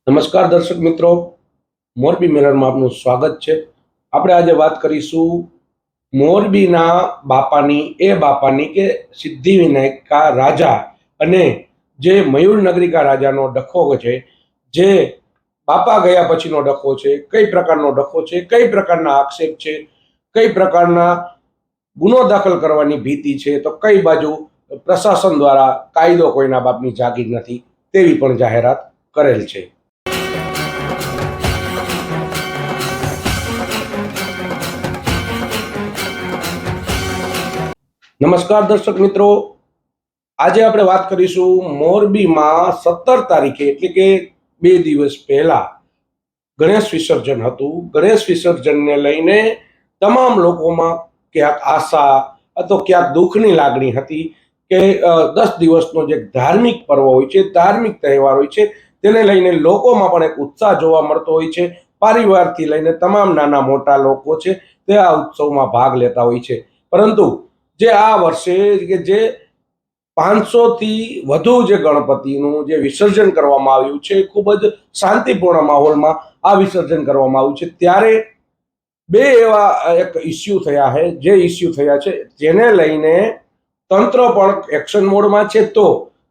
નમસ્કાર દર્શક મિત્રો, મોરબી મિરરમાં આપનું સ્વાગત છે. આપણે આજે વાત કરીશું મોરબીના બાપાની કે સિદ્ધિવિનાયકા રાજા અને જે મયુરનગરિકા રાજાનો ડખો છે, જે બાપા ગયા પછીનો ડખો છે, કઈ પ્રકારનો ડખો છે, કઈ પ્રકારના આક્ષેપ છે, કઈ પ્રકારના ગુનો દાખલ કરવાની ભીતિ છે, તો કઈ બાજુ પ્રશાસન દ્વારા કાયદો કોઈના બાપની જાગીર નથી તેવી પણ જાહેરાત કરેલ છે. નમસ્કાર દર્શક મિત્રો, આજે આપણે વાત કરીશું મોરબીમાં 17 તારીખે એટલે કે 2 દિવસ પહેલા ગણેશ વિસર્જન હતું. ગણેશ વિસર્જનને લઈને તમામ લોકોમાં ક્યાંક આશા અથવા ક્યાંક દુઃખની લાગણી હતી કે 10 દિવસનો જે ધાર્મિક પર્વ હોય છે, ધાર્મિક તહેવાર હોય છે, તેને લઈને લોકોમાં પણ એક ઉત્સાહ જોવા મળતો હોય છે. પરિવારથી લઈને તમામ નાના મોટા લોકો છે તે આ ઉત્સવમાં ભાગ લેતા હોય છે. પરંતુ જે આ વર્ષે કે જે 500 થી વધુ જે ગણપતિનું જે વિસર્જન કરવામાં આવ્યું છે, ખૂબ જ શાંતિપૂર્ણ માહોલમાં આ વિસર્જન કરવામાં આવ્યું છે. ત્યારે બે એવા એક ઇસ્યુ થયા છે, જે ઇસ્યુ થયા છે જેને લઈને તંત્ર પણ એક્શન મોડમાં છે, તો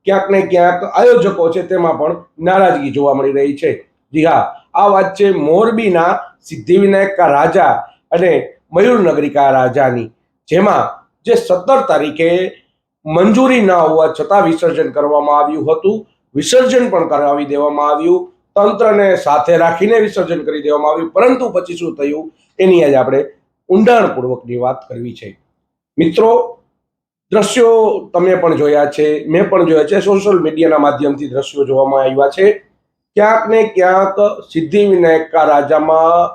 ક્યાંક ને ક્યાંક આયોજકો છે તેમાં પણ નારાજગી જોવા મળી રહી છે. જી હા, આ વાત છે મોરબીના સિદ્ધિવિનાયકા રાજા અને મયુરનગરિકા રાજાની, જેમાં જે 17 તારીખે મંજૂરી ના હોવા છતાં વિસર્જન કરવામાં આવ્યું હતું. વિસર્જન પણ કરાવી દેવામાં આવ્યું, તંત્રને સાથે રાખીને વિસર્જન કરી દેવામાં આવ્યું. પરંતુ પછી શું થયું એની આજે આપણે ઊંડાણપૂર્વકની વાત કરવી છે. મિત્રો, દ્રશ્યો તમે પણ જોયા છે, મેં પણ જોયા છે, સોશિયલ મીડિયાના માધ્યમથી દ્રશ્યો જોવામાં આવ્યા છે. ક્યાંક ને ક્યાંક સિદ્ધિવિનાયકા રાજામાં,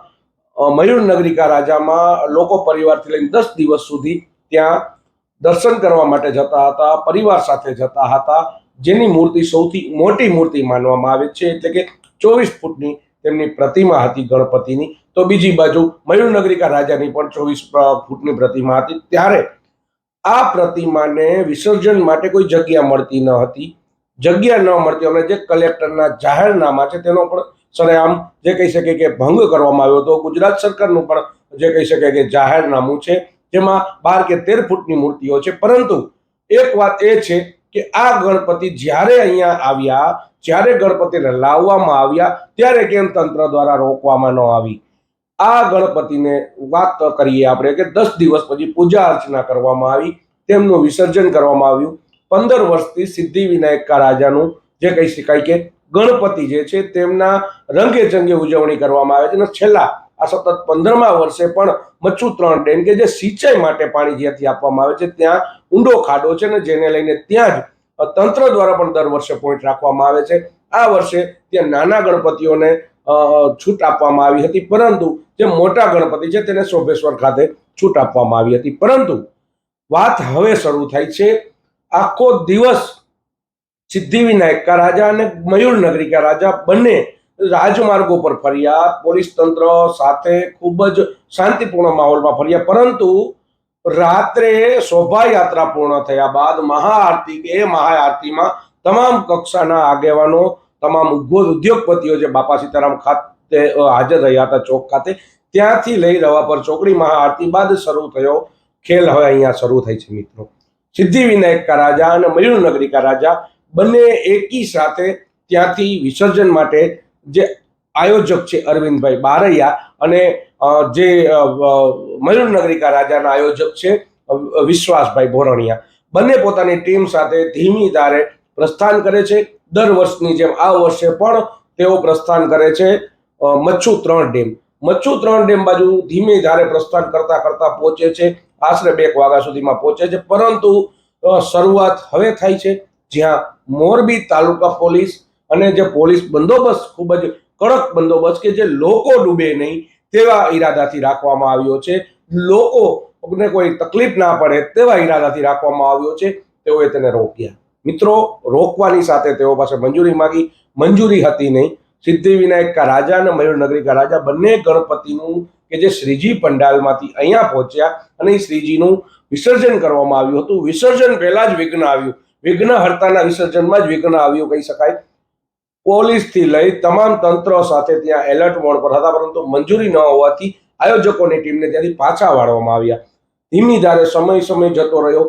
મયુરનગરિકા રાજામાં લોકો પરિવારથી લઈને 10 દિવસ સુધી ત્યાં દર્શન કરવા માટે જતા હતા, પરિવાર સાથે જતા હતા. જેની મૂર્તિ સૌથી મોટી મૂર્તિ માનવામાં આવે છે, એટલે કે 24 ફૂટની તેમની પ્રતિમા હતી ગણપતિની. તો બીજી બાજુ મયુરનગરિકા રાજાની પણ 24 ફૂટની પ્રતિમા હતી. ત્યારે આ પ્રતિમાને વિસર્જન માટે કોઈ જગ્યા મળતી ન હતી. જગ્યા ન મળતી અને જે કલેક્ટરના જાહેરનામા છે તેનો પણ સરેઆમ જે કહી શકે કે ભંગ કરવામાં આવ્યો હતો. ગુજરાત સરકારનું પણ જે કહી શકે કે જાહેરનામું છે, જેમાં 12 કે 13 ફૂટની મૂર્તિઓ છે. પરંતુ એક વાત એ છે કે આ ગણપતિ જ્યારે અહીંયા આવ્યા, જ્યારે ગણપતિને લાવવામાં આવ્યા, ત્યારે કેમ તંત્ર દ્વારા રોકવામાં ન આવી? આ ગણપતિને વાત કરીએ આપણે કે 10 દિવસ પછી પૂજા અર્ચના કરવામાં આવી, તેમનું વિસર્જન કરવામાં આવ્યું. 15 વર્ષથી સિદ્ધિવિનાયકા રાજાનું જે કહી શકાય કે ગણપતિ જે છે તેમના રંગે ચંગે ઉજવણી કરવામાં આવે છે. અને છેલ્લા આ સતત 15મા વર્ષે પણ મચ્છુ 3 ડેમ કે જે સિંચાઈ માટે પાણી જ્યાંથી આપવામાં આવે છે ત્યાં ઊંડો ખાડો છે, ને જેને લઈને ત્યાં જ તંત્ર દ્વારા પણ દર વર્ષે પોઈન્ટ રાખવામાં આવે છે. આ વર્ષે ત્યાં નાના ગણપતિઓને છૂટ આપવામાં આવી હતી, પરંતુ જે મોટા ગણપતિ છે તેને શોભેશ્વર ખાતે છૂટ આપવામાં આવી હતી. પરંતુ વાત હવે શરૂ થાય છે. આખો દિવસ સિદ્ધિવિનાયકા રાજા અને મયુરનગરિકા રાજા બંને રાજમાર્ગો પર ફર્યા, પોલીસ તંત્ર સાથે ખૂબ જ શાંતિપૂર્ણ માહોલમાં ફર્યા. પરંતુ રાત્રે શોભાયાત્રા પૂર્ણ થયા બાદ મહાઆરતીમાં તમામ કક્ષાના આગેવાનો, તમામ ઉદ્યોગપતિઓ જે બાપા સીતારામ ખાતે હાજર રહ્યા હતા ચોક ખાતે, ત્યાંથી લઈ રવાપર ચોકડી મહાઆરતી બાદ શરૂ થયો ખેલ હવે અહીંયા શરૂ થાય છે. મિત્રો, સિદ્ધિવિનાયકા રાજા અને મયુરનગરિકા રાજા બંને એકી સાથે ત્યાંથી વિસર્જન માટે જે આયોજક છે અરવિંદભાઈ બારૈયા અને જે મયુરનગરિકા રાજાના આયોજક છે વિશ્વાસભાઈ ભોરણિયા, બંને પોતાની ટીમ સાથે ધીમી ધારે પ્રસ્થાન કરે છે. દર વર્ષની જેમ આ વર્ષે પણ તેઓ પ્રસ્થાન કરે છે મચ્છુ 3 ડેમ. મચ્છુ 3 ડેમ બાજુ ધીમી ધારે પ્રસ્થાન કરતા કરતા પહોંચે છે, આશરે 2 વાગ્યા સુધીમાં પહોંચે છે. પરંતુ શરૂઆત હવે થાય છે, જ્યાં મોરબી તાલુકા પોલીસ અને જે પોલીસ બંદોબસ્ત ખૂબ જ કડક બંદોબસ્ત કે જે લોકો ડૂબે નહીં તેવા ઈરાદાથી રાખવામાં આવ્યો છે, લોકોને કોઈ તકલીફ ના પડે તેવા ઈરાદાથી રાખવામાં આવ્યો છે. તેઓએ તેને રોક્યા. મિત્રો, રોકવાની સાથે તેઓ પાસે મંજૂરી માંગી, મંજૂરી હતી નહીં. સિદ્ધિવિનાયકા રાજા અને મયુરનગરિકા રાજા બંને ગણપતિનું કે જે શ્રીજી પંડાલમાંથી અહીંયા પહોંચ્યા અને એ શ્રીજીનું વિસર્જન કરવામાં આવ્યું હતું. વિસર્જન પહેલા જ વિઘ્ન આવ્યું, વિઘ્ન હર્તાના વિસર્જનમાં જ વિઘ્ન આવ્યું કહી શકાય. પોલીસથી લઈ તમામ તંત્ર સાથે ત્યાં એલર્ટ મોડ પર હતા, પરંતુ મંજૂરી ન હોવાથી આયોજકોની ટીમને ત્યાંથી પાછા વાળવામાં આવ્યા. ધીમી ધારે સમય જતો રહ્યો.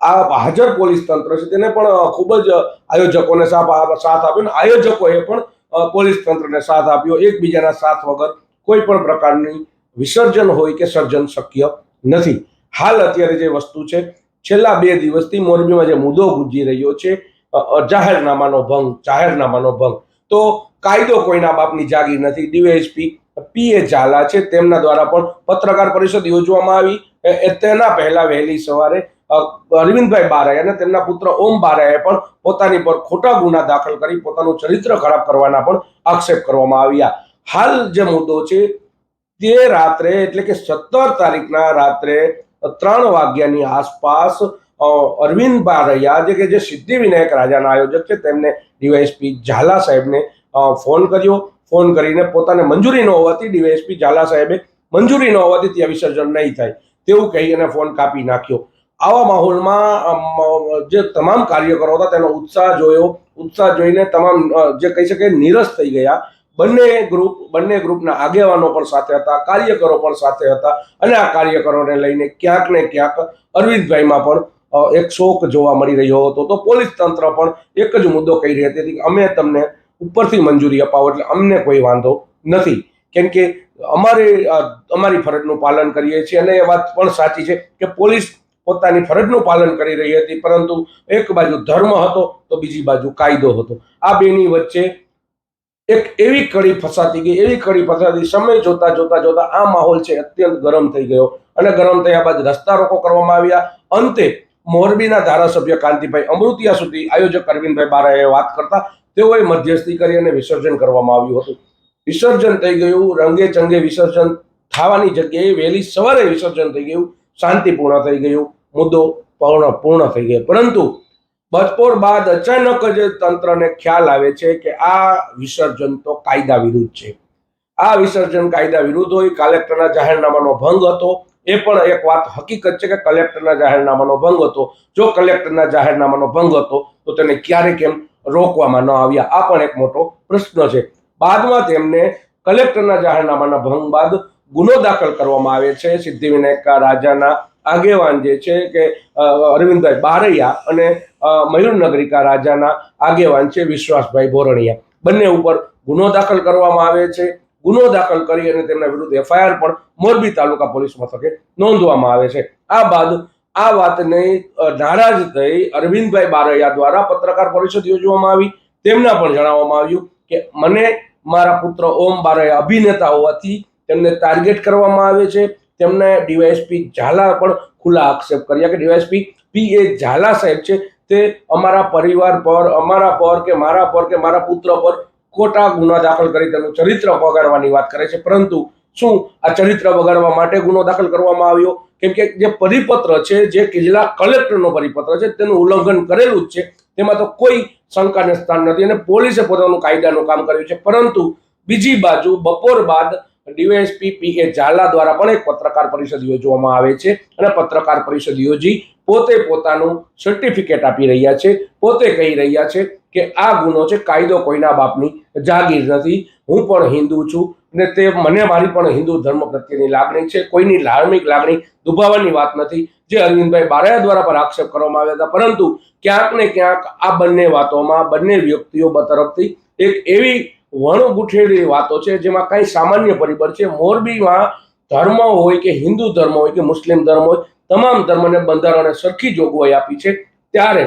આ હાજર પોલીસ તંત્ર છે તેને પણ ખૂબ જ આયોજકોને સાથ આપ્યો, અને આયોજકોએ પણ પોલીસ તંત્રને સાથ આપ્યો. એકબીજાના સાથ વગર કોઈ પણ પ્રકારની વિસર્જન હોય કે સર્જન શક્ય નથી. હાલ અત્યારે જે વસ્તુ છે, છેલ્લા 2 દિવસથી મોરબીમાં જે મુદ્દો ગુંજી રહ્યો છે, જાહેરનામાનો ભંગ, તો કાયદો કોઈના બાપની જાગીર નથી. ડીવાયએસપી પીએ ઝાલા છે, તેમના દ્વારા પણ પત્રકાર પરિષદ યોજવામાં આવી. તેના પહેલા વહેલી સવારે અરવિંદભાઈ બારૈયા અને તેમના પુત્ર ઓમ બારૈયાએ પણ પોતાની પર ખોટા ગુના દાખલ કરી પોતાનું ચરિત્ર ખરાબ કરવાના પણ આક્ષેપ કરવામાં આવ્યા. હાલ જે મુદ્દો છે તે રાત્રે, એટલે કે 17 તારીખના રાત્રે 3 વાગ્યાની આસપાસ અરવિંદ બારૈયા જે સિદ્ધિવિનાયક રાજાના આયોજક છે, તેમને ડીવાયએસપી ઝાલા સાહેબને ફોન કર્યો. ફોન કરીને પોતાને મંજૂરી ન હોવાથી, ડીવાયએસપી ઝાલા સાહેબે મંજૂરી ન હોવાથી ત્યાં વિસર્જન નહીં થાય તેવું કહી અને ફોન કાપી નાખ્યો. આવા માહોલમાં જે તમામ કાર્યકરો હતા તેનો ઉત્સાહ જોઈને તમામ જે કહી શકાય નીરસ થઈ ગયા. બંને ગ્રુપના આગેવાનો પણ સાથે હતા, કાર્યકરો પણ સાથે હતા, અને આ કાર્યકરોને લઈને ક્યાંક ને ક્યાંક અરવિંદભાઈમાં પણ એક શોક જોવા મળી રહ્યો હતો. તો પોલીસ તંત્ર પણ એક જ મુદ્દો કહી રહી હતી કે અમે તમને ઉપરથી મંજૂરી અપાવો એટલે અમને કોઈ વાંધો નથી, કેમ કે અમારી ફરજનું પાલન કરીએ છીએ. અને એ વાત પણ સાચી છે કે પોલીસ પોતાની ફરજનું પાલન કરી રહી હતી, પરંતુ એક બાજુ ધર્મ હતો તો બીજી બાજુ કાયદો હતો. આ બેની વચ્ચે એક એવી કડી ફસાતી. સમય જોતા આ માહોલ છે અત્યંત ગરમ થઈ ગયો, અને ગરમ થયા બાદ રસ્તા રોકો કરવામાં આવ્યા. અંતે મોરબીના ધારાસભ્ય કાંતિભાઈ અમૃતિયા સુધી આયોજક અરવિંદભાઈ બારૈયાએ વાત કરતા તેઓએ મધ્યસ્થી કરી અને વિસર્જન કરવામાં આવ્યું હતું. વિસર્જન થઈ ગયું, રંગે ચંગે વિસર્જન થવાની જગ્યાએ વહેલી સવારે વિસર્જન થઈ ગયું, શાંતિપૂર્ણ થઈ ગયું, મુદ્દો પૂર્ણ થઈ ગયો. પરંતુ બપોર બાદ અચાનક જ તંત્રને ખ્યાલ આવે છે કે આ વિસર્જન તો કાયદા વિરુદ્ધ છે. આ વિસર્જન કાયદા વિરુદ્ધ હોય, કલેક્ટરના જાહેરનામાનો ભંગ હતો. એ પણ એક વાત હકીકત છે કે કલેક્ટરના જાહેરનામાનો ભંગ હતો. જો કલેક્ટરના જાહેરનામાનો ભંગ હતો તો તેને ક્યારે કેમ રોકવામાં ન આવ્યા, આ પણ એક મોટો પ્રશ્ન છે. બાદમાં તેમને કલેક્ટરના જાહેરનામાના ભંગ બાદ ગુનો દાખલ કરવામાં આવે છે. સિદ્ધિવિનાયક રાજાના આગેવાન જે છે કે અરવિંદભાઈ બારૈયા અને મયુરનગરિકા રાજાના આગેવાન છે વિશ્વાસભાઈ બોરણિયા, બંને ઉપર ગુનો દાખલ કરવામાં આવે છે. ગુનો દાખલ કરી અને તેમના વિરુદ્ધ એફઆઈઆર પણ મોરબી તાલુકા પોલીસ મથકે નોંધવામાં આવે છે. આ બાદ આ વાતને નારાજ થઈ અરવિંદભાઈ બારૈયા દ્વારા પત્રકાર પરિષદ યોજવામાં આવી. તેમના પણ જણાવવામાં આવ્યું કે મને મારા પુત્ર ઓમ બારૈયા અભિનેતા હોવાથી તેમને ટાર્ગેટ કરવામાં આવે છે. તેમને ડીવાયએસપી ઝાલા પણ ખુલ્લા આક્ષેપ કર્યા કે ડીવાયએસપી પીએ ઝાલા સાહેબ છે તે અમારા પરિવાર પર, અમારા પર કે મારા પુત્ર પર ખોટા ગુના દાખલ કરી તેનું ચરિત્ર બગાડવાની વાત કરે છે. પરંતુ શું આ ચરિત્ર બગાડવા માટે ગુનો દાખલ કરવામાં આવ્યો? કેમ કે જે પરિપત્ર છે, જે જિલ્લા કલેક્ટરનો પરિપત્ર છે, તેનું ઉલ્લંઘન કરેલું જ છે. તેમાં તો કોઈ શંકાને સ્થાન નથી, અને પોલીસે પોતાનું કાયદાનું કામ કર્યું છે. પરંતુ બીજી બાજુ બપોર બાદ ડીવાયએસપી પીએ ઝાલા દ્વારા પણ એક પત્રકાર પરિષદ યોજવામાં આવે છે, અને પત્રકાર પરિષદ યોજી પોતે પોતાનું સર્ટિફિકેટ આપી રહ્યા છે. પોતે કહી રહ્યા છે કે આ ગુનો છે, કાયદો કોઈના બાપની જાગીર નથી. હું પણ હિન્દુ છું, અને તે મને મારી પણ હિન્દુ ધર્મ પ્રત્યેની લાગણી છે. કોઈની ધાર્મિક લાગણી દુભાવવાની વાત નથી, જે અરવિંદભાઈ બારૈયા દ્વારા પર આક્ષેપ કરવામાં આવ્યા હતા. પરંતુ ક્યાંક ને ક્યાંક આ બંને વાતોમાં બંને વ્યક્તિઓ તરફથી એક એવી વણગૂંઠેલી વાતો છે જેમાં કઈ સામાન્ય પરિબળ છે. મોરબીમાં ધર્મ હોય કે હિન્દુ ધર્મ હોય કે મુસ્લિમ ધર્મ હોય, તમામ ધર્મને બંધારણે સરખી જોગવાઈ આપી છે. ત્યારે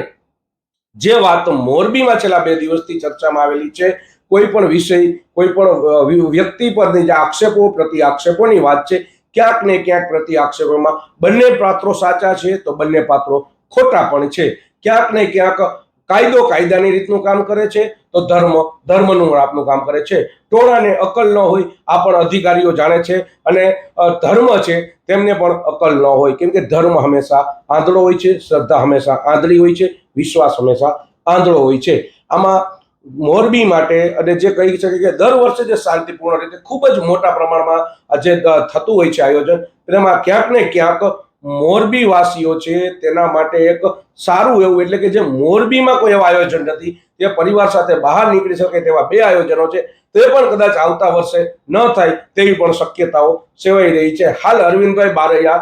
જે વાત મોરબીમાં છેલ્લા 2 દિવસથી ચર્ચામાં આવેલી છે, કોઈ પણ વિષય, કોઈ પણ વ્યક્તિ પરની જે આક્ષેપો પ્રતિ આક્ષેપોની વાત છે, ક્યાંક ને ક્યાંક પ્રતિ આક્ષેપોમાં બંને પાત્રો સાચા છે તો બંને પાત્રો ખોટા પણ છે. ક્યાંક ને ક્યાંક કાયદો કાયદાની રીતનું કામ કરે છે તો ધર્મ ધર્મનું આપનું કામ કરે છે. ટોળાને અકલ ન હોય આ પણ અધિકારીઓ જાણે છે, અને ધર્મ છે તેમને પણ અકલ ન હોય, કેમ કે ધર્મ હંમેશા આંધળો હોય છે, શ્રદ્ધા હંમેશા આંધળી હોય છે, વિશ્વાસ હંમેશા આંધળો હોય છે. આમાં મોરબી માટે અને જે કહી શકે કે દર વર્ષે જે શાંતિપૂર્ણ રીતે ખૂબ જ મોટા પ્રમાણમાં જે થતું હોય છે આયોજન, તેમાં ક્યાંક ને ક્યાંક મોરબી વાસીઓ છે તેના માટે એક સારું એવું, એટલે કે જે મોરબીમાં કોઈ એવું આયોજન નથી તે પરિવાર સાથે બહાર નીકળી શકે તેવા 2 આયોજનો છે. તે પણ કદાચ આવતા વર્ષે ન થાય તેવી પણ શક્યતાઓ સેવાઈ રહી છે. હાલ અરવિંદભાઈ બારૈયા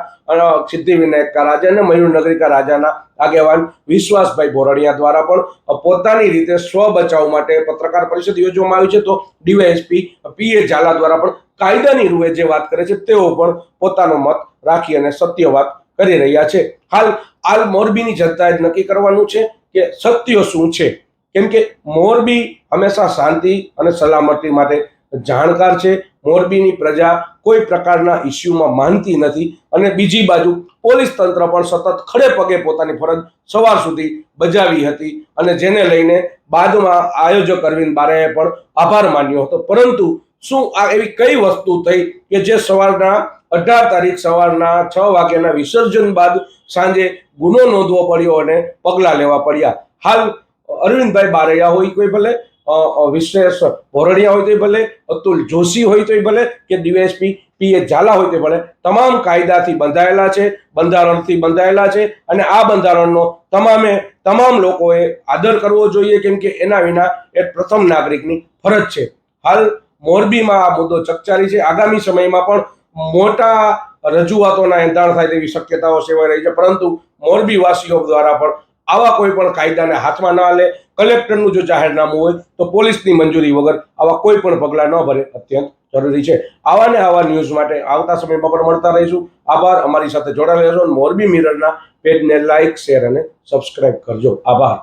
સિદ્ધિવિનાયક રાજા અને મયુરનગરિકા રાજાના આગેવાન વિશ્વાસભાઈ બોરડિયા દ્વારા પણ પોતાની રીતે સ્વ બચાવ માટે પત્રકાર પરિષદ યોજવામાં આવી છે. તો ડીવાયએસપી પીએ ઝાલા દ્વારા પણ કાયદાની રૂએ જે વાત કરે છે તેઓ પણ પોતાનો મત રાખી અને સત્ય વાત કરી રહ્યા છે. હાલ મોરબીની જનતાએ નક્કી કરવાનું છે કે સત્ય શું છે, કેમ કે મોરબી હંમેશા શાંતિ અને સલામતી માટે જાણકાર છે. મોરબીની પ્રજા કોઈ પ્રકારના ઇસ્યુમાં માનતી નથી અને બીજી બાજુ પોલીસ તંત્ર પણ સતત ખડે પગે પોતાની ફરજ સવાર સુધી બજાવી હતી અને જેને લઈને બાદમાં આયોજક અરવિંદ બારૈયાએ પણ આભાર માન્યો હતો. પરંતુ શું આ એવી કઈ વસ્તુ થઈ કે જે સવારના 18 તારીખ સવારના 6 વાગ્યાના વિસર્જન બાદ સાંજે ગુનો નોંધવો પડ્યો અને પગલાં લેવા પડ્યા? હાલ અરવિંદભાઈ બારૈયા હોય કોઈ ભલે, વિશ્વેશ બોરડિયા હોય તો ભલે, અતુલ જોશી હોય તો ભલે કે ડીવાયએસપી પીએ ઝાલા હોય તો ભલે, તમામ કાયદાથી બંધાયેલા છે, બંધારણથી બંધાયેલા છે અને આ બંધારણનો તમામ લોકોએ આદર કરવો જોઈએ, કેમ કે એના વિના એ પ્રથમ નાગરિકની ફરજ છે. હાલ મોરબીમાં આ મુદ્દો ચકચારી છે. આગામી સમયમાં પણ મોટા રજૂઆતોના એંધાણ થાય તેવી શક્યતાઓ સેવાઈ રહી છે. પરંતુ મોરબી વાસીઓ દ્વારા પણ આવા કોઈ પણ કાયદાને હાથમાં ના લે, કલેક્ટરનું જો જાહેરનામું હોય તો પોલીસની મંજૂરી વગર આવા કોઈ પણ પગલાં ન ભરે અત્યંત જરૂરી છે. આવા ને આવા ન્યૂઝ માટે આવતા સમયમાં પણ મળતા રહીશું. આભાર. અમારી સાથે જોડાયેલા રહેજો. મોરબી મિરરના પેજને લાઇક, શેર અને સબસ્ક્રાઇબ કરજો. આભાર.